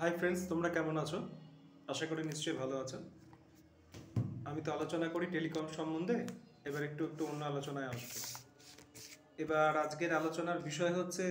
Hi friends, তোমরা কেমন আছো? আশা করি নিশ্চয়ই ভালো আছো। আমি তো আলোচনা করি টেলিকম সম্বন্ধে। এবার একটু একটু অন্য আলোচনায় আসবো। এবার আজকের আলোচনার বিষয় হচ্ছে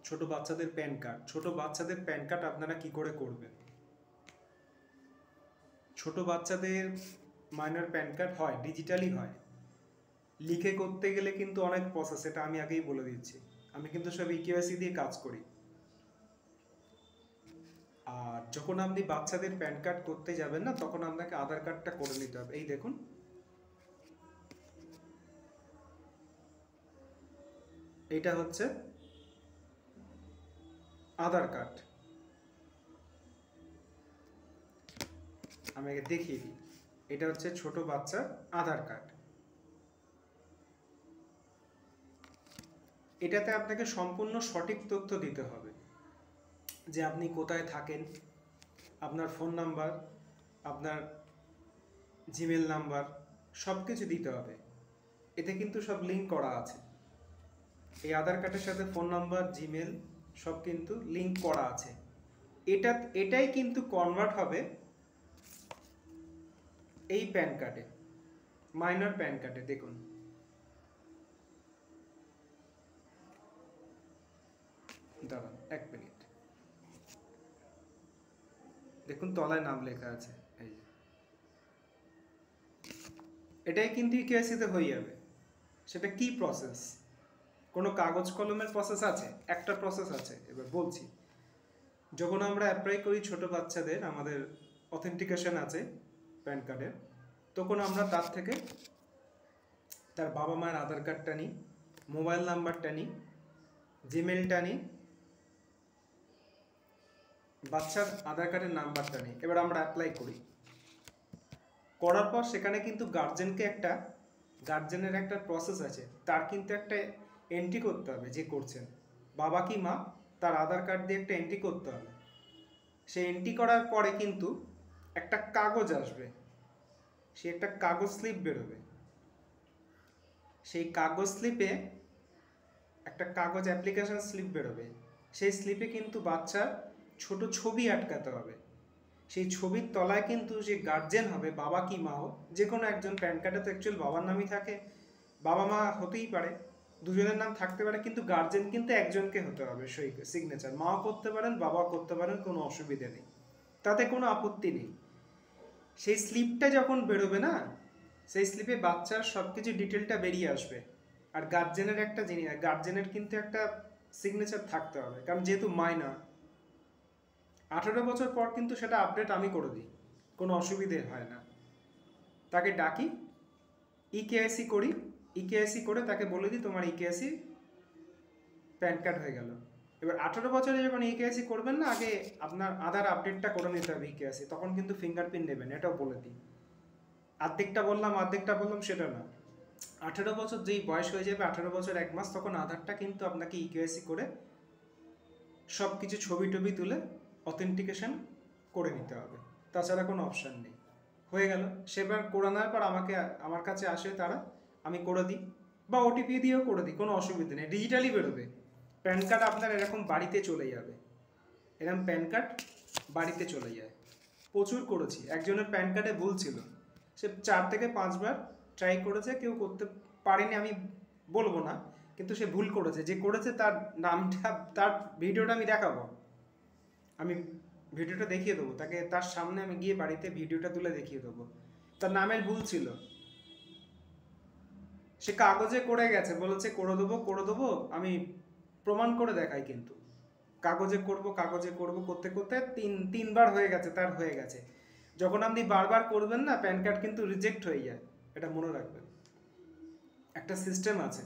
ছোট বাচ্চাদের প্যান কার্ড। ছোট বাচ্চাদের প্যান কার্ড আপনারা কি করে করবেন? ছোট বাচ্চাদের মাইনর প্যান কার্ড হয়, ডিজিটালি হয়। লিখে করতে গেলে কিন্তু অনেক প্রসেস, এটা আমি আগেই বলে দিচ্ছি। আমি কিন্তু সব ইকেওয়াইসি দিয়ে কাজ করি। আর যখন আপনি বাচ্চাদের প্যান কার্ড করতে যাবেন না, তখন আপনাকে আধার কার্ডটা করে নিতে হবে। এই দেখুন, এটা হচ্ছে আধার কার্ড। আমি আগে দেখিয়ে দিই। এটা হচ্ছে ছোট বাচ্চার আধার কার্ড। এটাতে আপনাকে সম্পূর্ণ সঠিক তথ্য দিতে হবে, যে আপনি কোথায় থাকেন, আপনার ফোন নাম্বার, আপনার জিমেল নাম্বার, সব কিছু দিতে হবে। এতে কিন্তু সব লিঙ্ক করা আছে। এই আধার কার্ডের সাথে ফোন নাম্বার, জিমেল সব কিন্তু লিঙ্ক করা আছে। এটাই কিন্তু কনভার্ট হবে এই প্যান কার্ডে, মাইনর প্যান কার্ডে। দেখুন, দাঁড়ান এক মিনিট। দেখুন তলায় নাম লেখা আছে, এই যে। এটাই কিন্তু ইকেওয়াইসিতে হয়ে যাবে। সেটা কি প্রসেস? কোনো কাগজ কলমের প্রসেস আছে? একটা প্রসেস আছে। এবার বলছি, যখন আমরা অ্যাপ্লাই করি ছোট বাচ্চাদের, আমাদের অথেন্টিকেশন আছে প্যান কার্ডের, তখন আমরা তার থেকে তার বাবা মায়ের আধার কার্ডটা নিই, মোবাইল নাম্বারটা নিই, জিমেলটা নিই, বাচ্চার আধার কার্ডের নাম্বারটা নিই। এবার আমরা অ্যাপ্লাই করি। করার পর সেখানে কিন্তু গার্জেনের একটা প্রসেস আছে। তার কিন্তু একটা এন্ট্রি করতে হবে, যে করছেন বাবা কি মা, তার আধার কার্ড দিয়ে একটা এন্ট্রি করতে হবে। সেই এন্ট্রি করার পরে কিন্তু একটা কাগজ আসবে, সে একটা কাগজ স্লিপ বেরোবে। সেই কাগজ স্লিপে একটা কাগজ অ্যাপ্লিকেশন স্লিপ বেরোবে। সেই স্লিপে কিন্তু বাচ্চার ছোট ছবি আটকাতে হবে। সেই ছবির তলায় কিন্তু যে গার্জেন হবে, বাবা কি মা হোক, যে কোনো একজন, প্যান কার্ডে তো অ্যাকচুয়াল বাবার নামই থাকে, বাবা মা হতেই পারে, দুজনের নাম থাকতে পারে, কিন্তু গার্জেন কিন্তু একজনকে হতে হবে সই সিগনেচার। মাও করতে পারেন, বাবাও করতে পারেন, কোনো অসুবিধে নেই, তাতে কোনো আপত্তি নেই। সেই স্লিপটা যখন বেরোবে না, সেই স্লিপে বাচ্চার সব কিছু ডিটেলটা বেরিয়ে আসবে। আর গার্জেনের কিন্তু একটা সিগনেচার থাকতে হবে, কারণ যেহেতু মাইনর। 18 বছর পর কিন্তু সেটা আপডেট আমি করে দিই, কোনো অসুবিধে হয় না। তাকে ডাকি, ইকেআইসি করি, ইকেআইসি করে তাকে বলে দিই তোমার ইকেআইসি প্যান কার্ড হয়ে গেল। এবার 18 বছরে যখন ইকেআইসি করবেন না, আগে আপনার আধার আপডেটটা করে নিতে হবে ইকেআইসি, তখন কিন্তু ফিঙ্গারপ্রিন্ট নেবেন, এটাও বলে দিই। অর্ধেকটা বললাম সেটা না। 18 বছর যেই বয়স হয়ে যাবে, 18 বছর 1 মাস, তখন আধারটা কিন্তু আপনাকে ইকেআইসি করে সব কিছু ছবি টবি তুলে অথেন্টিকেশন করে নিতে হবে। তাছাড়া কোনো অপশান নেই। হয়ে গেল। সেবার করানোর পর আমার কাছে আসে তারা, আমি করে দিই, বা ওটিপি দিয়েও করে দিই, কোনো অসুবিধা নেই। ডিজিটালি বেরোবে প্যান কার্ড আপনার, এরকম বাড়িতে চলে যাবে। এরকম প্যান কার্ড বাড়িতে চলে যায়। প্রচুর করেছি। একজনের প্যান কার্ডে ভুল ছিল, সে 4 থেকে 5 বার ট্রাই করেছে, কেউ করতে পারেনি, আমি বলবো না, কিন্তু সে ভুল করেছে। যে করেছে তার নামটা, তার ভিডিওটা আমি দেখাবো, আমি ভিডিওটা দেখিয়ে দেবো তাকে, তার সামনে আমি গিয়ে বাড়িতে ভিডিওটা তুলে দেখিয়ে দেবো। তার নামের ভুল ছিল, সে কাগজে করে গেছে, বলেছে করে দেবো, আমি প্রমাণ করে দেখাই, কিন্তু কাগজে করব করতে করতে তিনবার হয়ে গেছে, তার হয়ে গেছে। যখন আপনি বারবার করবেন না, প্যান কার্ড কিন্তু রিজেক্ট হয়ে যায়, এটা মনে রাখবেন। একটা সিস্টেম আছে,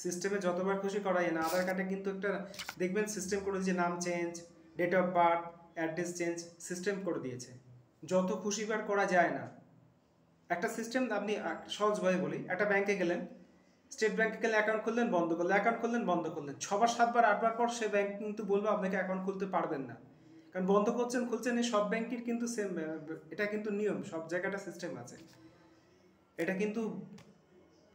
সিস্টেমে যতবার খুশি করা যায় না। আধার কার্ডে কিন্তু একটা দেখবেন সিস্টেম করে দিয়েছে, নাম change, date of birth, address change, system করে দিয়েছে। যত খুশিবার করা যায় না। একটা সিস্টেম, আপনি সহজভাবে বলি, একটা ব্যাংকে গেলেন, স্টেট ব্যাংকে গেলে অ্যাকাউন্ট খুললেন, বন্ধ করলেন 6বার 7বার 8বার পর সে ব্যাংক কিন্তু বলবে আপনাকে অ্যাকাউন্ট খুলতে পারবেন না, কারণ বন্ধ খুলছেন। এই সব ব্যাংকের কিন্তু সেম, এটা কিন্তু নিয়ম, সব জায়গাটা সিস্টেম আছে। এটা কিন্তু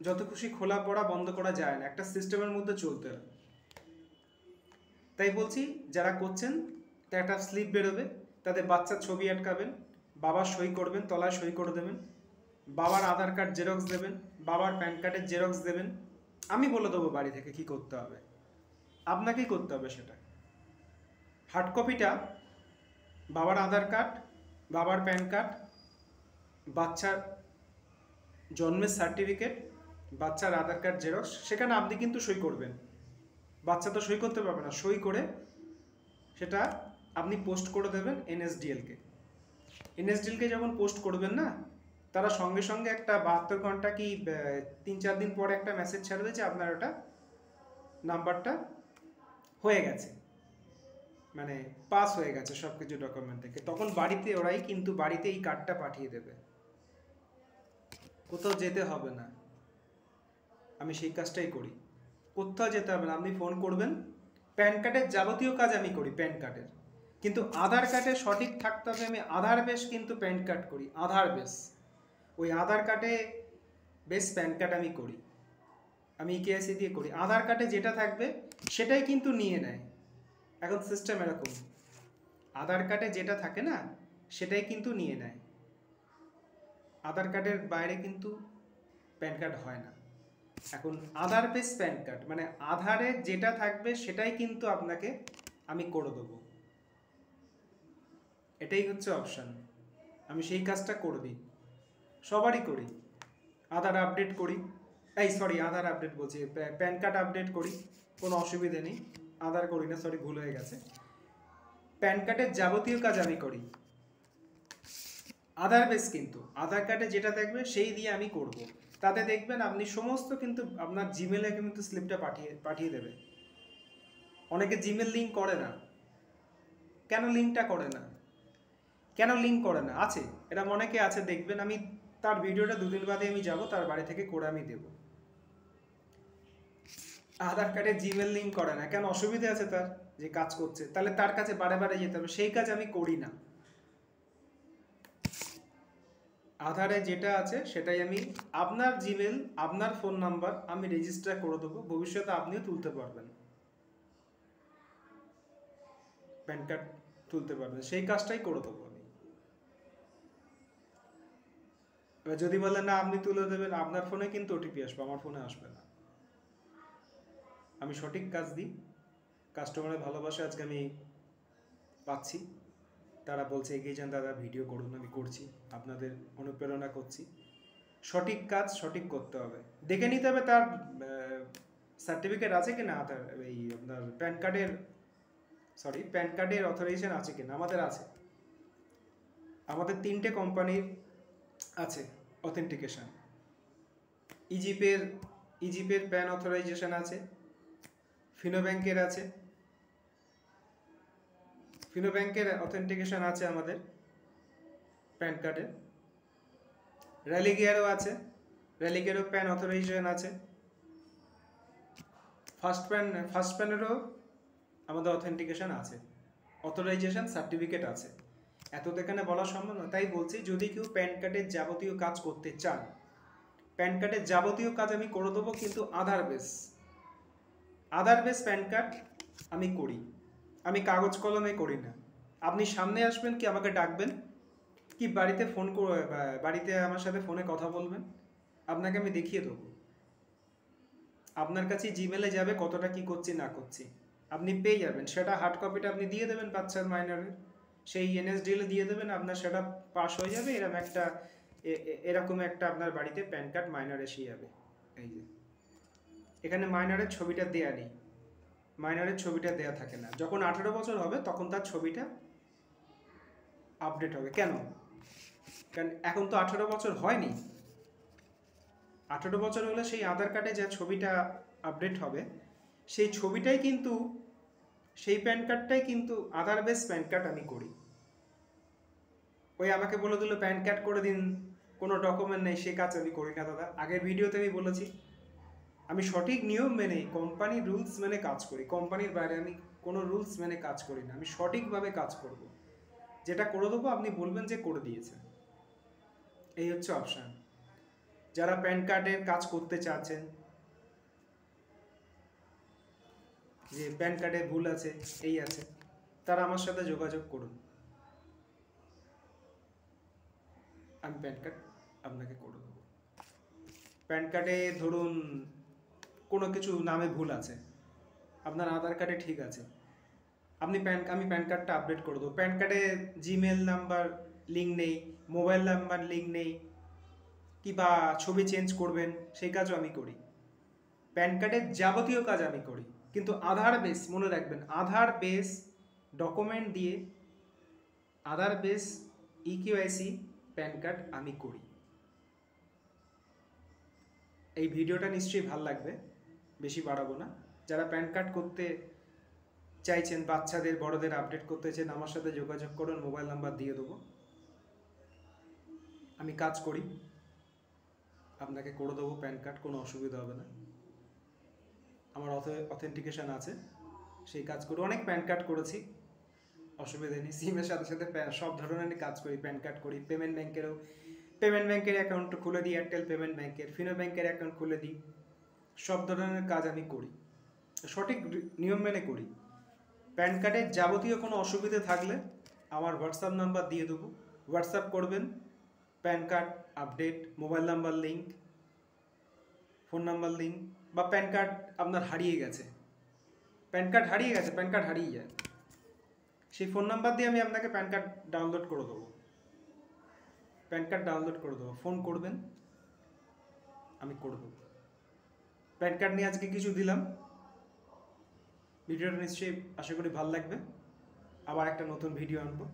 যত খুশি খোলা পড়া বন্ধ করা যায় না, একটা সিস্টেমের মধ্যে চলতে হয়। তাই বলছি, যারা করছেন, তা একটা স্লিপ বেরোবে, তাদের বাচ্চার ছবি আটকাবেন, বাবার সই করবেন, তলায় সই করে দেবেন, বাবার আধার কার্ড জেরক্স দেবেন, বাবার প্যান কার্ডের জেরক্স দেবেন। আমি বলে দেবো বাড়ি থেকে কি করতে হবে, আপনাকেই করতে হবে সেটা। হার্ড কপিটা বাবার আধার কার্ড, বাবার প্যান কার্ড, বাচ্চার জন্মের সার্টিফিকেট, বাচ্চার আধার কার্ড জেরক্স, সেখানে আপনি কিন্তু সই করবেন। বাচ্চা তো সই করতে পারবে না, সই করে সেটা আপনি পোস্ট করে দেবেন এনএসডিএলকে। এনএসডিএলকে যখন পোস্ট করবেন না, তারা সঙ্গে সঙ্গে একটা 72 ঘন্টা কি 3-4 দিন পরে একটা মেসেজ ছাড়বে যে আপনার ওটা নাম্বারটা হয়ে গেছে, মানে পাস হয়ে গেছে সব কিছু ডকুমেন্ট থেকে। তখন বাড়িতে ওরাই কিন্তু বাড়িতে এই কার্ডটা পাঠিয়ে দেবে, কোথাও যেতে হবে না। আমি সেই কাজটাই করি, কোথাও যেতে হবে না, আপনি ফোন করবেন। প্যান কার্ডের যাবতীয় কাজ আমি করি, প্যান কার্ডের, কিন্তু আধার কার্ডে সঠিক থাকতে হবে। আমি আধার বেস কিন্তু প্যান কার্ড করি, আধার বেস, ওই আধার কার্ডে বেস প্যান কার্ড আমি করি, আমি ইকেআইসি দিয়ে করি। আধার কার্ডে যেটা থাকবে সেটাই কিন্তু নিয়ে নেয় এখন সিস্টেম এরকম, আধার কার্ডে যেটা থাকে না সেটাই কিন্তু নিয়ে নেয়। আধার কার্ডের বাইরে কিন্তু প্যান কার্ড হয় না এখন। আধার বেস প্যান কার্ড মানে আধারে যেটা থাকবে সেটাই কিন্তু আপনাকে আমি করে দেবো, এটাই হচ্ছে অপশান। আমি সেই কাজটা করে দিই, সবারই করি। আধার আপডেট করি, আধার আপডেট বলছি, প্যান কার্ড আপডেট করি, কোনো অসুবিধে নেই। আধার করি না, ভুল হয়ে গেছে। প্যান কার্ডের যাবতীয় কাজ আমি করি, আধার বেস কিন্তু আধার কার্ডে যেটা দেখবে সেই দিয়ে আমি করব। তাতে দেখবেন আপনি সমস্ত কিন্তু আপনার জিমেলে কিন্তু স্লিপটা পাঠিয়ে দেবে। অনেকে জিমেল লিঙ্ক করে না, কেন লিঙ্কটা করে না, কেন লিঙ্ক করে না? আছে, এরকম অনেকে আছে, দেখবেন। আমি তার ভিডিওটা 2 দিন বাদে আমি যাব, তার বাড়ি থেকে করে আমি দেব। আধার কার্ডে জিমেল লিঙ্ক করে না কেন? অসুবিধা আছে তার, যে কাজ করছে, তাহলে তার কাছে বারে বারে যেতে হবে, সেই কাজ আমি করি না। আধারে যেটা আছে সেটাই আমি, আপনার জিমেল, আপনার ফোন নাম্বার আমি রেজিস্টার করে দেবো, ভবিষ্যতে আপনিও তুলতে পারবেন, প্যান কার্ড তুলতে পারবেন, সেই কাজটাই করে দেবো আমি। এবার যদি বলেন না আপনি তুলে দেবেন, আপনার ফোনে কিন্তু ওটিপি আসবে, আমার ফোনে আসবে না। আমি সঠিক কাজ দিই, কাস্টমারের ভালোবাসা আজকে আমি পাচ্ছি। তারা বলছে এগিয়ে যান দাদা, ভিডিও করুন, আমি করছি, আপনাদের অনুপ্রেরণা করছি। সঠিক কাজ সঠিক করতে হবে, দেখে নিতে হবে তার সার্টিফিকেট আছে কিনা, তার এই আপনার প্যান কার্ডের অথরাইজেশন আছে কিনা। আমাদের আছে, আমাদের 3টে কোম্পানির আছে অথেন্টিকেশন। ইজিপের প্যান অথরাইজেশন আছে, ফিনো ব্যাংকের আছে, ফিনো ব্যাংকের অথেন্টিকেশন আছে আমাদের প্যান কার্ডে। রেলিগিয়ারও আছে, রেলিগিয়ারও প্যান অথরাইজেশন আছে। ফার্স্ট প্যানেরও আমাদের অথেন্টিকেশন আছে, অথরাইজেশন সার্টিফিকেট আছে। এত এখানে বলা সম্ভব না, তাই বলছি যদি কেউ প্যান কার্ডের যাবতীয় কাজ করতে চান, প্যান কার্ডের যাবতীয় কাজ আমি করে দেবো, কিন্তু আধার বেস প্যান কার্ড আমি করি, আমি কাগজ কলমে করি না। আপনি সামনে আসবেন কি আমাকে ডাকবেন, কি বাড়িতে বাড়িতে আমার সাথে ফোনে কথা বলবেন, আপনাকে আমি দেখিয়ে দেবো। আপনার কাছে জিমেলে যাবে কতটা কি করছি না করছি, আপনি পেয়ে যাবেন। সেটা হার্ড কপিটা আপনি দিয়ে দেবেন বাচ্চার মাইনরের, সেই এনএসডিএলে দিয়ে দেবেন, আপনার সেটা পাস হয়ে যাবে। এরকম একটা আপনার বাড়িতে প্যান কার্ড মাইনর এসে যাবে। এই যে এখানে মাইনরের ছবিটা দেয়া নেই, মাইনরের ছবিটা দেয়া থাকে না। যখন 18 বছর হবে তখন তার ছবিটা আপডেট হবে। কেন? কারণ এখন তো 18 বছর হয়নি। 18 বছর হলে সেই আধার কার্ডে যে ছবিটা আপডেট হবে, সেই ছবিটাই কিন্তু, সেই প্যান কার্ডটাই কিন্তু আধার বেস প্যান কার্ড আমি করি। ওই আমাকে বলে দিল প্যান কার্ড করে দিন, কোনো ডকুমেন্ট নেই, সে কাজ আমি করি না দাদা। আগের ভিডিওতে আমি বলেছি, আমি সঠিক নিয়ম মেনে, কোম্পানির রুলস মেনে কাজ করি। কোম্পানির বাইরে আমি কোনো রুলস মেনে কাজ করি না, আমি সঠিকভাবে কাজ করব। যেটা করে দেবো আপনি বলবেন যে করে দিয়েছে। এই হচ্ছে অপশান। যারা প্যান কার্ডের কাজ করতে চাচ্ছেন, যে প্যান কার্ডে ভুল আছে, এই আছে, তারা আমার সাথে যোগাযোগ করুন। আমি প্যান কার্ড আপনাকে করে দেবো। প্যান কার্ডে ধরুন কোনো কিছু নামে ভুল আছে, আপনার আধার কার্ডে ঠিক আছে, আমি প্যান কার্ডটা আপডেট করে দেবো। প্যান কার্ডে জিমেল নাম্বার লিঙ্ক নেই, মোবাইল নাম্বার লিঙ্ক নেই, কিংবা ছবি চেঞ্জ করবেন সেই কাজও আমি করি। প্যান কার্ডের যাবতীয় কাজ আমি করি, কিন্তু আধার বেস, মনে রাখবেন, আধার বেস ডকুমেন্ট দিয়ে আধার বেস ইকেওয়াইসি প্যান কার্ড আমি করি। এই ভিডিওটা নিশ্চয়ই ভালো লাগবে, বেশি বাড়াবো না। যারা প্যান কার্ড করতে চাইছেন, বাচ্চাদের বড়দের আপডেট করতে চান, আমার সাথে যোগাযোগ করুন, মোবাইল নাম্বার দিয়ে দেবো। আমি কাজ করি, আপনাকে করে দেবো প্যান কার্ড, কোনো অসুবিধা হবে না। আমার অথেন্টিকেশন আছে, সেই কাজ করি। অনেক প্যান কার্ড করেছি, অসুবিধা নেই। সিমের সাথে সাথে সব ধরনের কাজ করি, প্যান কার্ড করি। পেমেন্ট ব্যাংকের অ্যাকাউন্ট খুলে দিই, এয়ারটেল পেমেন্ট ব্যাংকের, ফিনো ব্যাংকের অ্যাকাউন্ট খুলে দিই। সব ধরনের কাজ আমি করি, সঠিক নিয়ম মেনে করি। প্যান কার্ডের যাবতীয় কোনো অসুবিধে থাকলে আমার হোয়াটসঅ্যাপ নাম্বার দিয়ে দেবো, হোয়াটসঅ্যাপ করবেন। Pan card update, mobile number link, phone number link, বা প্যান কার্ড আপনার হারিয়ে গেছে, প্যান কার্ড হারিয়ে যায়, সেই ফোন নাম্বার দিয়ে আমি আপনাকে প্যান কার্ড ডাউনলোড করে দেবো। ফোন করবেন, আমি করে দেবো। প্যান কার্ড নিয়ে আজকে কিছু দিলাম। ভিডিওটা নিশ্চয়ই আশা করি ভালো লাগবে। আবার একটা নতুন ভিডিও আনবো।